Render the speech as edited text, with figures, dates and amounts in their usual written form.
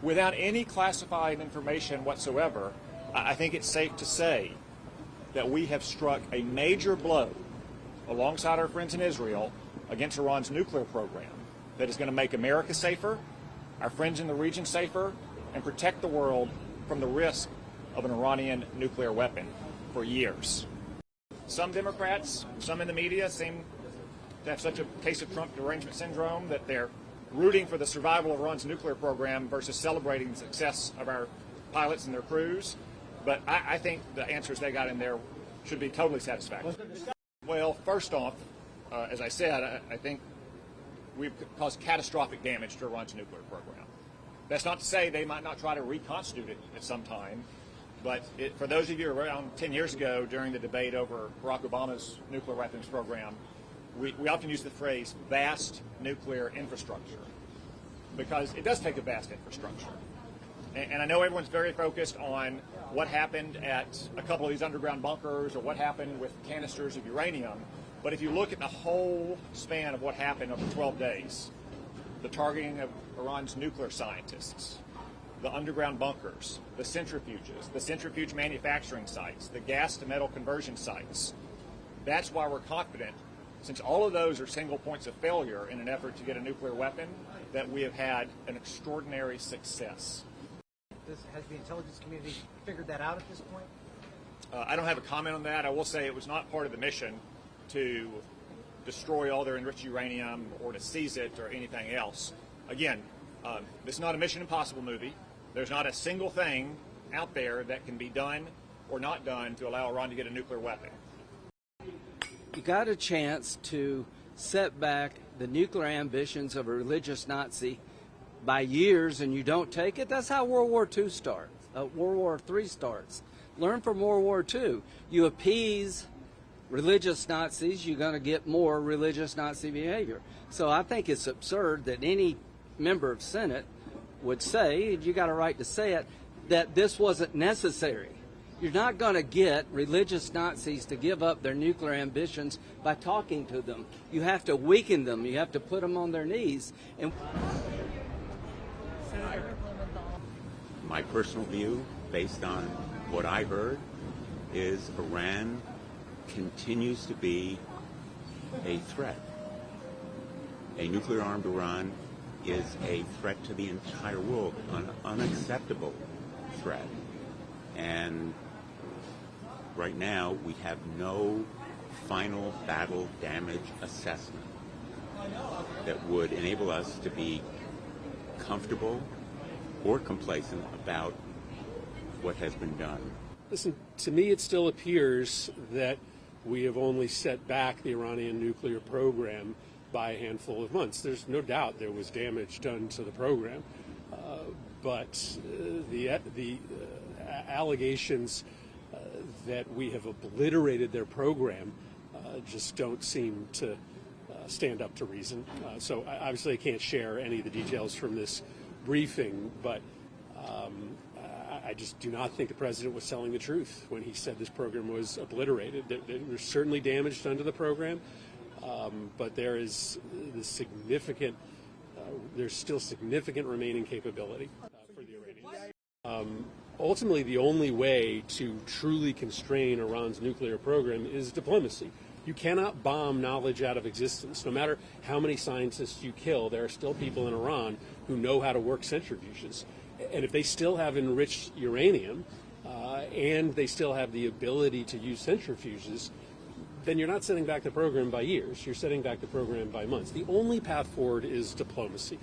without any classified information whatsoever, I think it's safe to say that we have struck a major blow alongside our friends in Israel against Iran's nuclear program that is going to make America safer, our friends in the region safer, and protect the world from the risk of an Iranian nuclear weapon for years. Some Democrats, some in the media seem to have such a case of Trump derangement syndrome that they're rooting for the survival of Iran's nuclear program versus celebrating the success of our pilots and their crews. But I think the answers they got in there should be totally satisfactory. Well, first off, as I said, I think we've caused catastrophic damage to Iran's nuclear program. That's not to say they might not try to reconstitute it at some time, but for those of you around 10 years ago during the debate over Barack Obama's nuclear weapons program, we often use the phrase vast nuclear infrastructure because it does take a vast infrastructure. And I know everyone's very focused on what happened at a couple of these underground bunkers or what happened with canisters of uranium, but if you look at the whole span of what happened over 12 days, the targeting of Iran's nuclear scientists, the underground bunkers, the centrifuge manufacturing sites, the gas-to-metal conversion sites, that's why we're confident, since all of those are single points of failure in an effort to get a nuclear weapon, that we have had an extraordinary success. Has the intelligence community figured that out at this point? I don't have a comment on that. I will say it was not part of the mission to destroy all their enriched uranium or to seize it or anything else. Again, this is not a Mission Impossible movie. There's not a single thing out there that can be done or not done to allow Iran to get a nuclear weapon. You got a chance to set back the nuclear ambitions of a religious Nazi by years and you don't take it. That's how World War II starts. World War III starts. Learn from World War II. You appease religious Nazis, you're going to get more religious Nazi behavior. So I think it's absurd that any member of Senate would say, and you got a right to say it, that this wasn't necessary. You're not going to get religious Nazis to give up their nuclear ambitions by talking to them. You have to weaken them. You have to put them on their knees. And my personal view, based on what I heard, is Iran continues to be a threat. A nuclear-armed Iran is a threat to the entire world, an unacceptable threat. And right now, we have no final battle damage assessment that would enable us to be comfortable or complacent about what has been done. Listen, to me it still appears that we have only set back the Iranian nuclear program by a handful of months. There's no doubt there was damage done to the program, but the allegations that we have obliterated their program just don't seem to stand up to reason. So obviously I can't share any of the details from this briefing, but I just do not think the president was telling the truth when he said this program was obliterated. There was certainly damage done to the program, but there is the significant, there's still significant remaining capability for the Iranians. Ultimately, the only way to truly constrain Iran's nuclear program is diplomacy. You cannot bomb knowledge out of existence. No matter how many scientists you kill, there are still people in Iran who know how to work centrifuges. And if they still have enriched uranium and they still have the ability to use centrifuges, then you're not setting back the program by years. You're setting back the program by months. The only path forward is diplomacy.